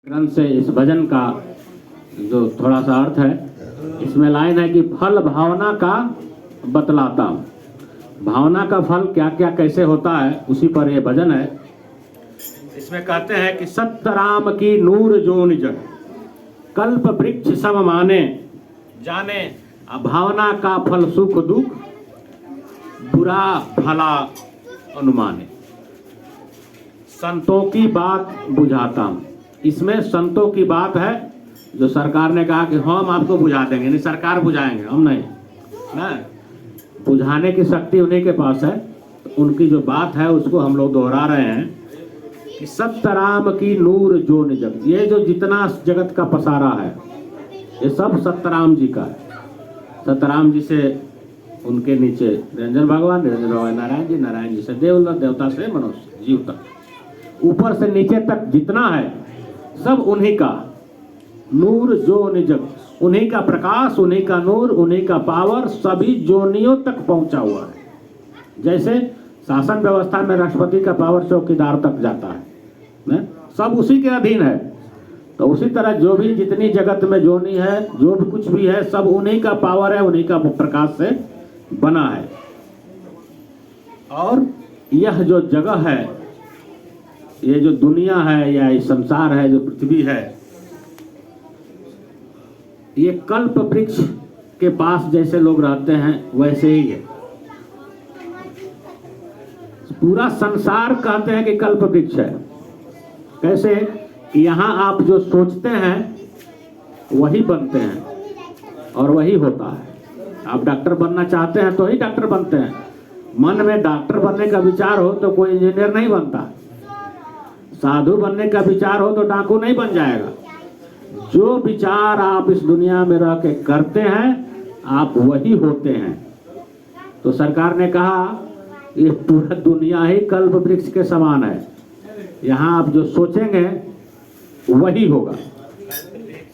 ग्रंथ से इस भजन का जो थोड़ा सा अर्थ है, इसमें लाइन है कि फल भावना का बतलाता हूँ। भावना का फल क्या क्या कैसे होता है उसी पर ये भजन है। इसमें कहते हैं कि सत्य राम की नूर जो निज कल्प वृक्ष सब माने जाने भावना का फल सुख दुख बुरा भला अनुमाने। संतों की बात बुझाता हूँ। इसमें संतों की बात है जो सरकार ने कहा कि हम आपको बुझा देंगे, नहीं सरकार बुझाएंगे, हम नहीं ना। बुझाने की शक्ति उन्हीं के पास है। तो उनकी जो बात है उसको हम लोग दोहरा रहे हैं कि सत्य राम की नूर जो निजग। ये जो जितना जगत का पसारा है ये सब सत्यराम जी का है। सत्यराम जी से उनके नीचे निरंजन भगवान, नारायण जी से देवलोक, देवता से मनुष्य जीव तक, ऊपर से नीचे तक जितना है सब उन्हीं का नूर जो निजग, उन्हीं का प्रकाश, उन्हीं का नूर, उन्हीं का पावर सभी जोनियों तक पहुंचा हुआ है। जैसे शासन व्यवस्था में राष्ट्रपति का पावर चौकीदार तक जाता है न? सब उसी के अधीन है। तो उसी तरह जो भी जितनी जगत में जोनी है, जो भी कुछ भी है, सब उन्हीं का पावर है, उन्हीं का प्रकाश से बना है। और यह जो जगह है, ये जो दुनिया है या ये संसार है, जो पृथ्वी है, ये कल्प वृक्ष के पास जैसे लोग रहते हैं वैसे ही है। पूरा संसार कहते हैं कि कल्प वृक्ष है। कैसे कि यहाँ आप जो सोचते हैं वही बनते हैं और वही होता है। आप डॉक्टर बनना चाहते हैं तो ही डॉक्टर बनते हैं। मन में डॉक्टर बनने का विचार हो तो कोई इंजीनियर नहीं बनता। साधु बनने का विचार हो तो डाकू नहीं बन जाएगा। जो विचार आप इस दुनिया में रह के करते हैं आप वही होते हैं। तो सरकार ने कहा ये पूरा दुनिया ही कल्प वृक्ष के समान है। यहाँ आप जो सोचेंगे वही होगा।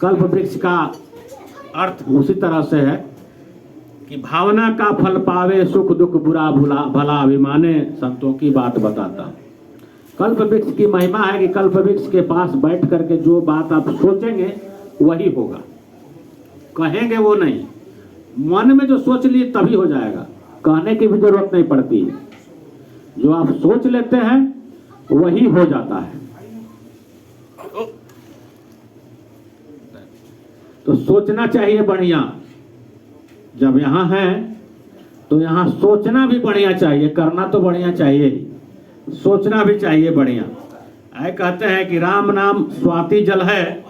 कल्प वृक्ष का अर्थ उसी तरह से है कि भावना का फल पावे सुख दुख बुरा भला अभिमाने, संतों की बात बताता। कल्प वृक्ष की महिमा है कि कल्प वृक्ष के पास बैठ करके जो बात आप सोचेंगे वही होगा, कहेंगे वो नहीं। मन में जो सोच लिए तभी हो जाएगा, कहने की भी जरूरत नहीं पड़ती है। जो आप सोच लेते हैं वही हो जाता है। तो सोचना चाहिए बढ़िया। जब यहाँ है तो यहाँ सोचना भी बढ़िया चाहिए, करना तो बढ़िया चाहिए ही, सोचना भी चाहिए बढ़िया। आए कहते हैं कि राम नाम स्वाति जल है,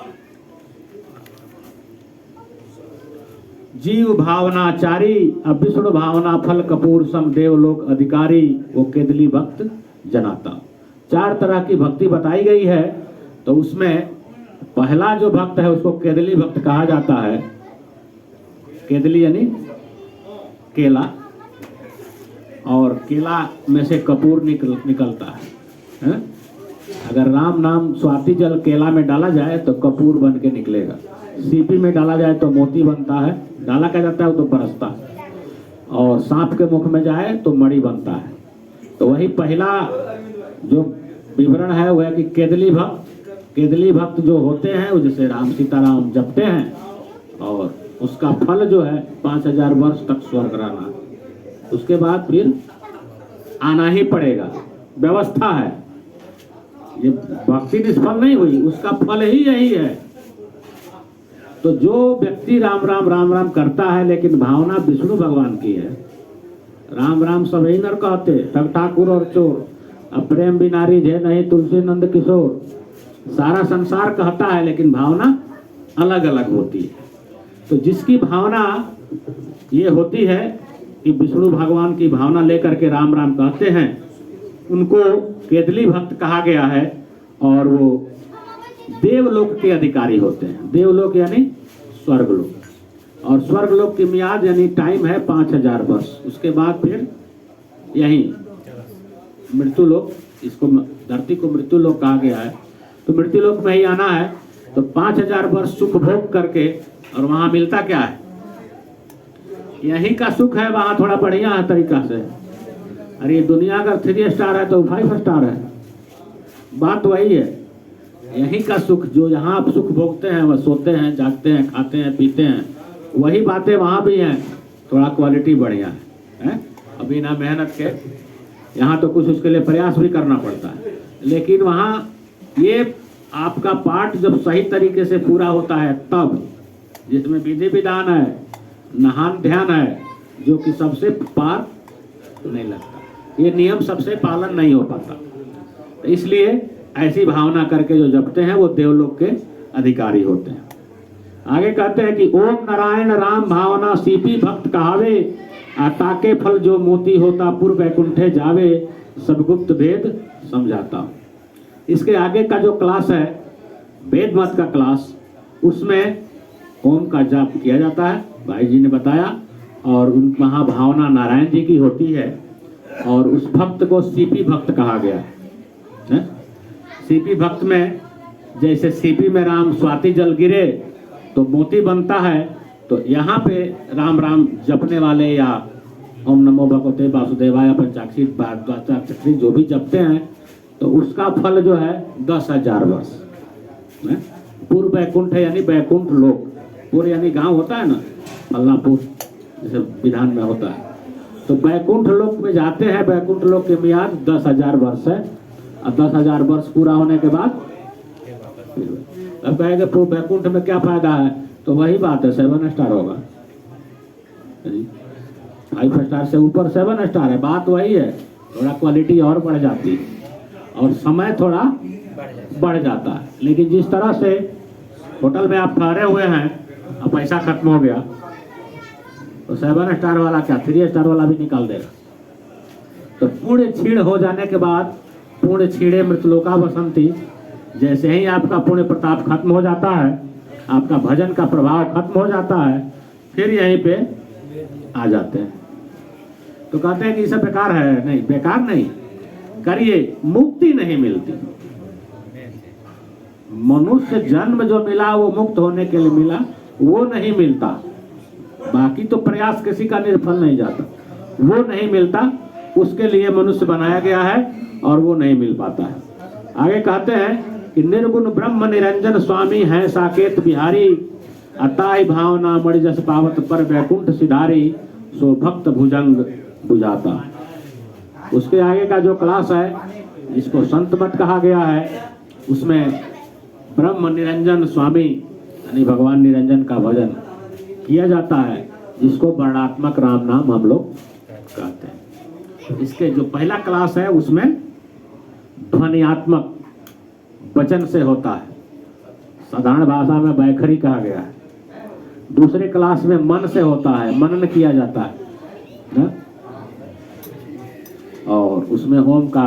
जीव भावनाचारी, अब विष्णु भावना फल कपूर सम देवलोक अधिकारी, वो केदली भक्त जनाता। 4 तरह की भक्ति बताई गई है। तो उसमें पहला जो भक्त है उसको केदली भक्त कहा जाता है। केदली यानी केला, और केला में से कपूर निकलता है। अगर राम नाम स्वाति जल केला में डाला जाए तो कपूर बन के निकलेगा। सीपी में डाला जाए तो मोती बनता है, डाला क्या जाता है वो तो बरसता है, और सांप के मुख में जाए तो मणि बनता है। तो वही पहला जो विवरण है वह है कि केदली भक्त जो होते हैं वो जैसे राम सीताराम जपते हैं, और उसका फल जो है 5000 वर्ष तक स्वर्ग रहना। उसके बाद फिर आना ही पड़ेगा, व्यवस्था है। ये भक्ति निष्फल नहीं हुई, उसका फल ही यही है। तो जो व्यक्ति राम राम राम राम करता है लेकिन भावना विष्णु भगवान की है, राम राम सब ही नर कहते, ठग ठाकुर और चोर, अब प्रेम बिनारी जे नहीं तुलसी नंद किशोर, सारा संसार कहता है लेकिन भावना अलग अलग होती है। तो जिसकी भावना ये होती है कि विष्णु भगवान की भावना लेकर के राम राम कहते हैं, उनको केदली भक्त कहा गया है। और वो देवलोक के अधिकारी होते हैं। देवलोक यानी स्वर्गलोक, और स्वर्गलोक की मियाद यानी टाइम है 5000 वर्ष। उसके बाद फिर यही मृत्युलोक, इसको धरती को मृत्युलोक कहा गया है। तो मृत्युलोक में ही आना है। तो 5000 वर्ष सुख भोग करके, और वहां मिलता क्या है, यही का सुख है, वहां थोड़ा बढ़िया है तरीका से। अरे दुनिया अगर 3 स्टार है तो 5 स्टार है, बात वही है। यहीं का सुख, जो यहाँ आप सुख भोगते हैं, वह सोते हैं, जागते हैं, खाते हैं, पीते हैं, वही बातें वहाँ भी हैं, थोड़ा क्वालिटी बढ़िया है? अभी ना मेहनत के, यहाँ तो कुछ उसके लिए प्रयास भी करना पड़ता है, लेकिन वहाँ ये आपका पाठ जब सही तरीके से पूरा होता है तब, जिसमें विधि विधान है, नहान ध्यान है, जो कि सबसे पार नहीं लगता, ये नियम सबसे पालन नहीं हो पाता। तो इसलिए ऐसी भावना करके जो जपते हैं वो देवलोक के अधिकारी होते हैं। आगे कहते हैं कि ओम नारायण राम भावना सीपी भक्त कहावे, ताके फल जो मोती होता पूर्व वैकुंठे जावे, सब गुप्त भेद समझाता। इसके आगे का जो क्लास है वेद मत का क्लास, उसमें ओम का जाप किया जाता है, भाई जी ने बताया, और उन वहाँ भावना नारायण जी की होती है, और उस भक्त को सीपी भक्त कहा गया है। सीपी भक्त में जैसे सीपी में राम स्वाति जल गिरे तो मोती बनता है, तो यहाँ पे राम राम जपने वाले या ओम नमो भगवते वासुदेवाय पंचाक्षरी जो भी जपते हैं, तो उसका फल जो है 10,000 वर्ष। पूर्व वैकुंठ है यानी वैकुंठ लोक, पूर्व यानी गांव होता है ना, फलनापुर जैसे विधान में होता है, तो वैकुंठ लोक में जाते हैं। वैकुंठ लोक की मियाद 10,000 वर्ष है, और 10,000 वर्ष पूरा होने के बाद अब कहेंगे वैकुंठ में क्या फायदा है, तो वही बात है, 7 स्टार होगा, 5 स्टार से ऊपर 7 स्टार है, बात वही है, थोड़ा क्वालिटी और बढ़ जाती है और समय थोड़ा बढ़ जाता है। लेकिन जिस तरह से होटल में आप ठहरे हुए हैं और पैसा खत्म हो गया, तो 7 स्टार वाला क्या 3 स्टार वाला भी निकाल देगा। तो पुण्य क्षीण हो जाने के बाद, पुण्य क्षीणे मृतलोका बसंती, जैसे ही आपका पुण्य प्रताप खत्म हो जाता है, आपका भजन का प्रभाव खत्म हो जाता है, फिर यहीं पे आ जाते हैं। तो कहते हैं कि इसे बेकार है, नहीं बेकार नहीं, करिए, मुक्ति नहीं मिलती। मनुष्य जन्म जो मिला वो मुक्त होने के लिए मिला, वो नहीं मिलता। बाकी तो प्रयास किसी का निर्फल नहीं जाता, वो नहीं मिलता, उसके लिए मनुष्य बनाया गया है और वो नहीं मिल पाता है। आगे कहते हैं कि निर्गुण ब्रह्म निरंजन स्वामी है साकेत बिहारी, अताई भावना मणि जस पावत पर वैकुंठ सिधारी, सो भक्त भुजंग बुझाता। उसके आगे का जो क्लास है, जिसको संत मत कहा गया है, उसमें ब्रह्म निरंजन स्वामी यानी भगवान निरंजन का भजन किया जाता है, जिसको वर्णात्मक राम नाम हम लोग कहते हैं। इसके जो पहला क्लास है उसमें ध्वनियात्मक वचन से होता है, साधारण भाषा में बैखरी कहा गया है। दूसरे क्लास में मन से होता है, मनन किया जाता है ना? और उसमें ओम का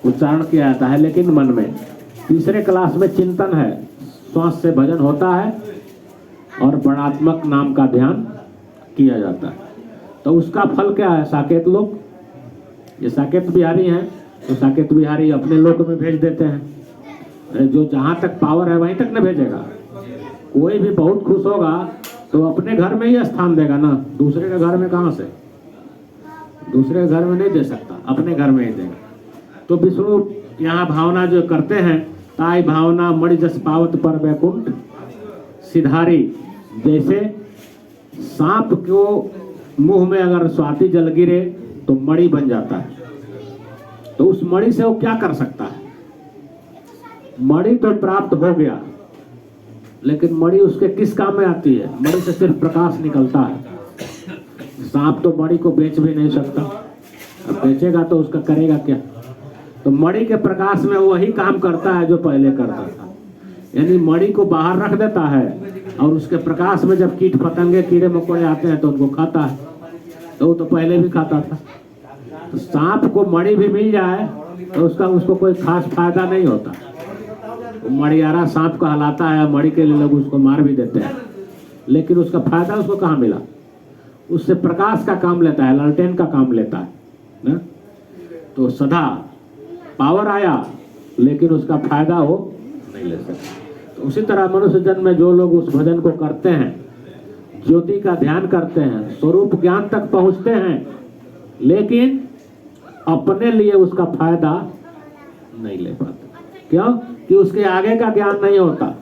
उच्चारण किया जाता है, लेकिन मन में। तीसरे क्लास में चिंतन है, श्वास से भजन होता है और वर्णात्मक नाम का ध्यान किया जाता है। तो उसका फल क्या है? साकेत लोक। ये साकेत बिहारी हैं, तो साकेत बिहारी अपने लोक में भेज देते हैं। जो जहाँ तक पावर है वहीं तक न भेजेगा। कोई भी बहुत खुश होगा तो अपने घर में ही स्थान देगा ना, दूसरे के घर में कहाँ से? दूसरे के घर में नहीं दे सकता, अपने घर में ही देगा। तो विष्णु यहाँ भावना जो करते हैं, ताई भावना मणि जस पावत पर वैकुंठ सिधारी। जैसे सांप को मुंह में अगर स्वाति जल गिरे तो मणि बन जाता है, तो उस मणि से वो क्या कर सकता है? मणि तो प्राप्त हो गया, लेकिन मणि उसके किस काम में आती है? मणि से सिर्फ प्रकाश निकलता है। सांप तो मणि को बेच भी नहीं सकता, अब बेचेगा तो उसका करेगा क्या? तो मणि के प्रकाश में वही काम करता है जो पहले करता था, यानी मणि को बाहर रख देता है और उसके प्रकाश में जब कीट पतंगे कीड़े मकोड़े आते हैं तो उनको खाता है। तो वो तो पहले भी खाता था। तो सांप को मणि भी मिल जाए तो उसको कोई खास फायदा नहीं होता। मणियारा सांप को हलाता है, मणि के लिए लोग उसको मार भी देते हैं, लेकिन उसका फायदा उसको कहाँ मिला? उससे प्रकाश का काम लेता है, लालटेन का काम लेता है ना? तो सदा पावर आया, लेकिन उसका फायदा वो नहीं ले सकता। तो उसी तरह मनुष्य जन्म में जो लोग उस भजन को करते हैं, ज्योति का ध्यान करते हैं, स्वरूप ज्ञान तक पहुंचते हैं, लेकिन अपने लिए उसका फायदा नहीं ले पाते। क्यों? कि उसके आगे का ज्ञान नहीं होता।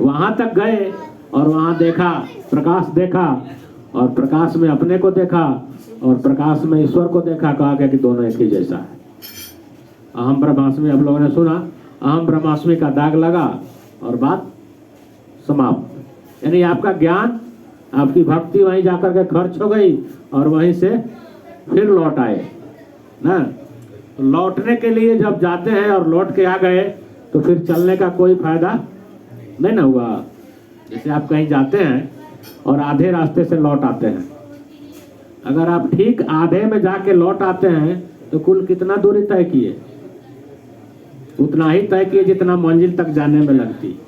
वहां तक गए और वहां देखा, प्रकाश देखा, और प्रकाश में अपने को देखा और प्रकाश में ईश्वर को देखा, कहा गया कि दोनों एक ही जैसा है। अहम ब्रह्मास्मि आप लोगों ने सुना, अहम ब्रह्मास्मि का दाग लगा और बात समाप्त। यानी आपका ज्ञान, आपकी भक्ति वहीं जाकर के खर्च हो गई और वहीं से फिर लौट आए ना। तो लौटने के लिए जब जाते हैं और लौट के आ गए तो फिर चलने का कोई फायदा नहीं ना हुआ। जैसे आप कहीं जाते हैं और आधे रास्ते से लौट आते हैं, अगर आप ठीक आधे में जाके लौट आते हैं तो कुल कितना दूरी तय किए? उतना ही तय किए जितना मंजिल तक जाने में लगती।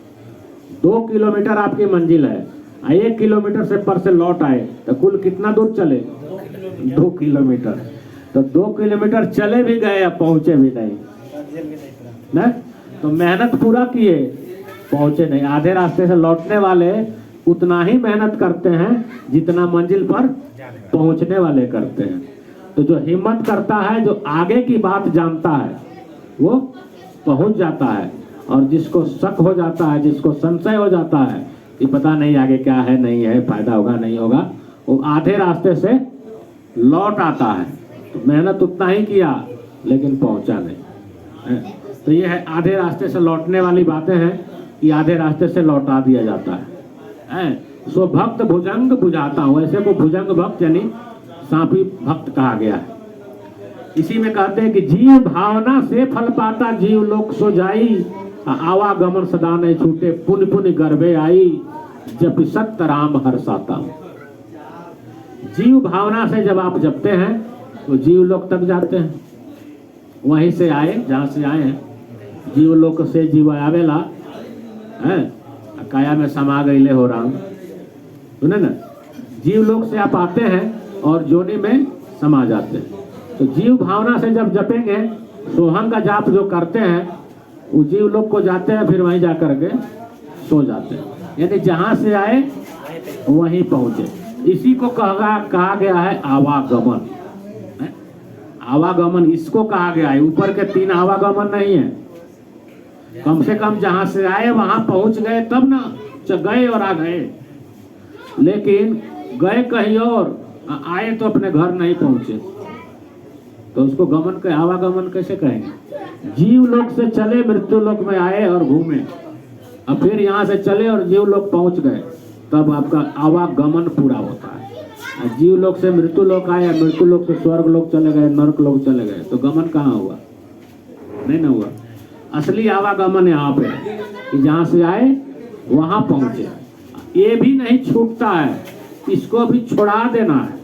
2 किलोमीटर आपकी मंजिल है, 1 किलोमीटर से पर से लौट आए तो कुल कितना दूर चले? 2 किलोमीटर। तो 2 किलोमीटर चले भी गए, अब पहुंचे भी नहीं ना। तो मेहनत पूरा किए, पहुंचे नहीं। आधे रास्ते से लौटने वाले उतना ही मेहनत करते हैं जितना मंजिल पर पहुंचने वाले करते हैं। तो जो हिम्मत करता है, जो आगे की बात जानता है, वो पहुंच जाता है। और जिसको शक हो जाता है, जिसको संशय हो जाता है कि पता नहीं आगे क्या है, नहीं है, फायदा होगा नहीं होगा, वो आधे रास्ते से लौट आता है। तो मेहनत उतना ही किया लेकिन पहुंचा नहीं। तो ये है आधे रास्ते से लौटने वाली बातें हैं कि आधे रास्ते से लौटा दिया जाता है। सो भक्त भुजंग बुझाता हूँ, ऐसे को भुजंग भक्त यानी सांपी भक्त कहा गया है। इसी में कहते हैं कि जीव भावना से फल पाता, जीव लोक सो जाई, आवागमन सदा नहीं छूटे, पुण्य पुण्य गर्भे आई, जब सत्य राम हर्षाता। जीव भावना से जब आप जपते हैं तो जीव लोक तक जाते हैं। वहीं से आए जहाँ से आए हैं, जीव लोक से जीव आवेला है, काया में समा गईले हो राम, सुने ना। जीव लोक से आप आते हैं और जोनी में समा जाते हैं। तो जीव भावना से जब जपेंगे, सोहम का जाप जो करते हैं, वो जीव लोक को जाते हैं, फिर वहीं जाकर के सो जाते हैं। यानी जहाँ से आए वहीं पहुंचे। इसी को कहा गया है आवागमन। आवागमन इसको कहा गया है। ऊपर के 3 आवागमन नहीं है। कम से कम जहां से आए वहां पहुंच गए तब ना, गए और आ गए। लेकिन गए कहीं और, आए तो अपने घर नहीं पहुंचे, तो उसको गमन के आवागमन कैसे कहेंगे? जीव लोक से चले, मृत्यु लोक में आए और घूमे, अब फिर यहाँ से चले और जीव लोक पहुंच गए, तब आपका आवागमन पूरा होता है। जीव लोक से मृत्यु लोक आए, मृत्यु लोक से स्वर्ग लोक चले गए, नरक लोक चले गए, तो गमन कहाँ हुआ? नहीं ना हुआ। असली आवागमन यहाँ पे कि जहाँ से आए वहां पहुंचे। ये भी नहीं छूटता है, इसको भी छुड़ा देना है।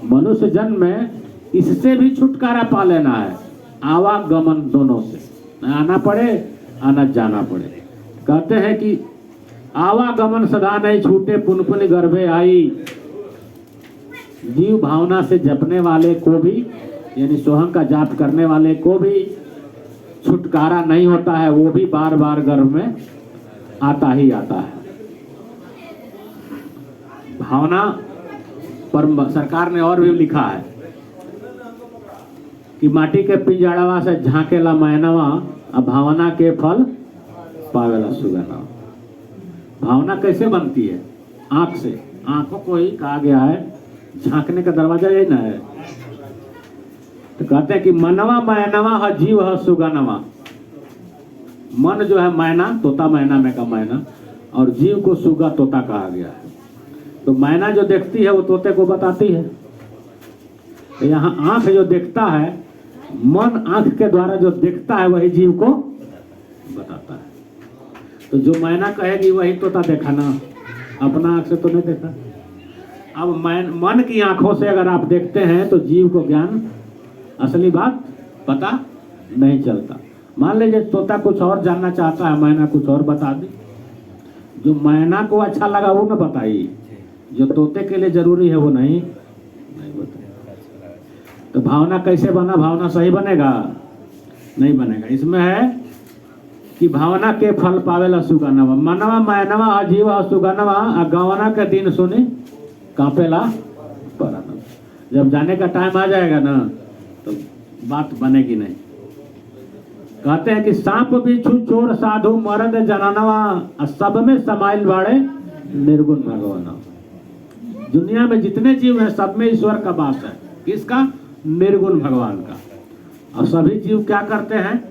मनुष्य जन्म में इससे भी छुटकारा पा लेना है, आवागमन दोनों से, न आना पड़े न जाना पड़े। कहते हैं कि आवागमन सदा नहीं छूटे, पुन पुन गर्भे आई। जीव भावना से जपने वाले को भी, यानी सोहम का जाप करने वाले को भी छुटकारा नहीं होता है, वो भी बार बार गर्भ में आता ही आता है। भावना पर सरकार ने और भी लिखा है कि माटी के पिंजड़वा से झांकेला मैनवा, भावना के फल पावेला सुगनवा। भावना कैसे बनती है? आंख से। आंखों को ही कहा गया है झांकने का दरवाजा, यही ना है। तो कहते हैं कि मनवा मैनवा है, जीव है सुगनवा। मन जो है मैना, तोता मैना में का मैना, और जीव को सुगा तोता कहा गया है। तो मैना जो देखती है वो तोते को बताती है। तो यहाँ आंख जो देखता है, मन आंख के द्वारा जो देखता है वही जीव को बताता है। तो जो मैना कहेगी वही तोता देखा ना, अपना आंख से तो नहीं देखा। अब मन की आंखों से अगर आप देखते हैं तो जीव को ज्ञान, असली बात पता नहीं चलता। मान लीजिए तोता कुछ और जानना चाहता है, मैना कुछ और बता दी। जो मैना को अच्छा लगा वो न बताइए, जो तोते के लिए जरूरी है वो नहीं बताइए। तो भावना कैसे बना? भावना सही बनेगा? नहीं बनेगा। इसमें है कि भावना के फल पावेला सुगनवा, मनवा मैनवा अजीवा सुगनवा, गवना के दिन सुनी कांपेला परनवा। जब जाने का टाइम आ जाएगा ना तो बात बनेगी नहीं। कहते हैं कि सांप बिच्छू चोर साधु मर्द जनानवा सब में समाइल बाड़े निर्गुण भगवान। दुनिया में जितने जीव हैं सब में ईश्वर का वास है। किसका? निर्गुण भगवान का। और सभी जीव क्या करते हैं?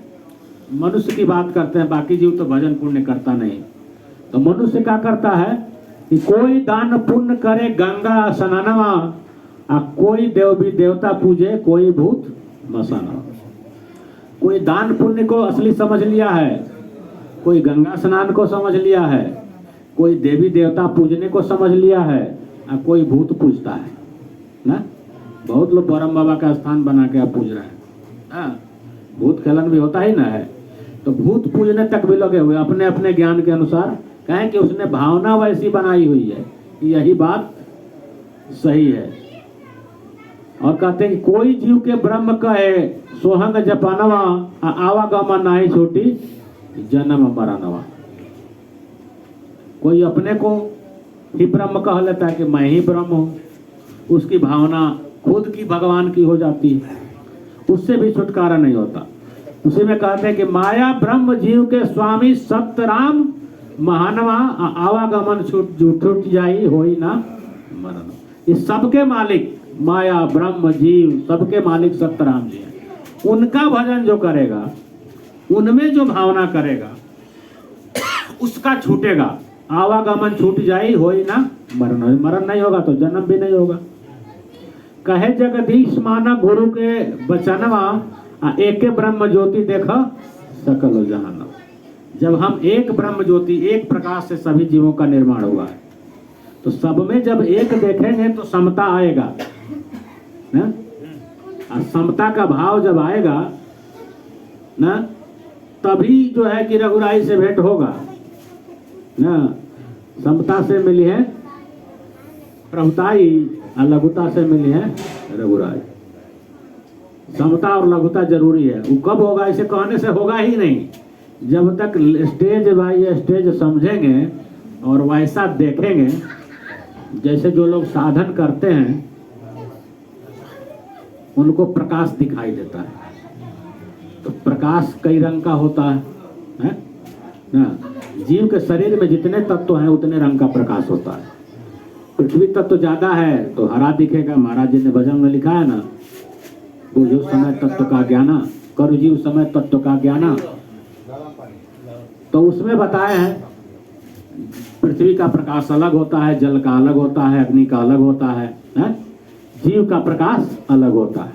मनुष्य की बात करते हैं, बाकी जीव तो भजन पुण्य करता नहीं। तो मनुष्य क्या करता है कि कोई दान पुण्य करे गंगा स्नानवा, और कोई देव भी देवता पूजे, कोई भूत मसाना। कोई दान पुण्य को असली समझ लिया है, कोई गंगा स्नान को समझ लिया है, कोई देवी देवता पूजने को समझ लिया है, और कोई भूत पूजता है ना। बहुत लोग परम बाबा का स्थान बना के पूज रहे हैं। भूत खेलन भी होता ही ना है। तो भूत पूजने तक भी लगे हुए अपने अपने ज्ञान के अनुसार। कहें कि उसने भावना वैसी बनाई हुई है कि यही बात सही है। और कहते हैं कि कोई जीव के ब्रह्म कहे सोहंग जपानवा, आवागमा नाई छोटी जन्म मरनवा। कोई अपने को ही ब्रह्म कह लेता है कि मैं ही ब्रह्म हूँ, उसकी भावना खुद की भगवान की हो जाती है, उससे भी छुटकारा नहीं होता। उसी में कहते हैं कि माया ब्रह्म जीव के स्वामी सत्यराम महानवा, आवागमन छूट जाई होई ना मरण। इस सबके मालिक माया ब्रह्म जीव सबके मालिक सत्यराम जी हैं। उनका भजन जो करेगा, उनमें जो भावना करेगा, उसका छूटेगा। आवागमन छूट जाई होई ना मरण। मरण नहीं होगा तो जन्म भी नहीं होगा। कहे जगदीश माना गुरु के बचनवा, एक ब्रह्म ज्योति देखा सकल जहान। जब हम एक ब्रह्म ज्योति, एक प्रकाश से सभी जीवों का निर्माण हुआ है, तो सब में जब एक देखेंगे तो समता आएगा ना। और समता का भाव जब आएगा ना, तभी जो है कि रघुराई से भेंट होगा ना। समता से मिली है प्रभुताई, और लघुता से मिली है रघुराई। समता और लघुता जरूरी है। वो कब होगा? इसे कहने से होगा ही नहीं। जब तक स्टेज बाई स्टेज समझेंगे और वैसा देखेंगे, जैसे जो लोग साधन करते हैं उनको प्रकाश दिखाई देता है। तो प्रकाश कई रंग का होता है ना। जीव के शरीर में जितने तत्व हैं उतने रंग का प्रकाश होता है। पृथ्वी तत्व ज्यादा है तो हरा दिखेगा। महाराज जी ने भजन में लिखा है ना, बुझो समय तत्व का ज्ञाना, करो जीव समय तत्व का ज्ञाना। तो उसमें बताया है पृथ्वी का प्रकाश अलग होता है, जल का अलग होता है, अग्नि का अलग होता है? जीव का प्रकाश अलग होता है।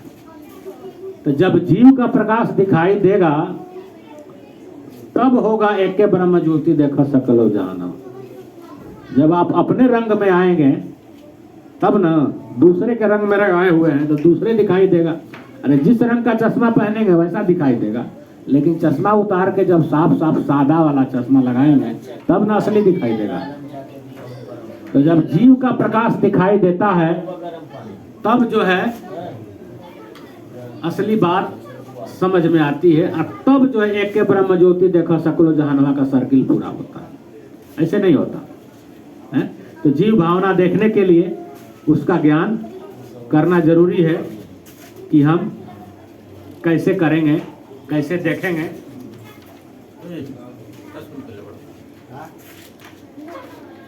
तो जब जीव का प्रकाश दिखाई देगा तब होगा एक के ब्रह्म ज्योति देखा सकलो जहान। जब आप अपने रंग में आएंगे तब ना, दूसरे के रंग में आए हुए हैं तो दूसरे दिखाई देगा। अरे जिस रंग का चश्मा पहनेंगे वैसा दिखाई देगा, लेकिन चश्मा उतार के जब साफ साफ सादा वाला चश्मा लगाएंगे तब ना असली दिखाई देगा। तो जब जीव का प्रकाश दिखाई देता है तब जो है असली बात समझ में आती है। और तब जो है एक के ब्रह्म ज्योति देखा सकलो जहानवा का सर्किल पूरा होता है। ऐसे नहीं होता है। तो जीव भावना देखने के लिए उसका ज्ञान करना जरूरी है कि हम कैसे करेंगे, कैसे देखेंगे।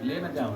लेना चाहो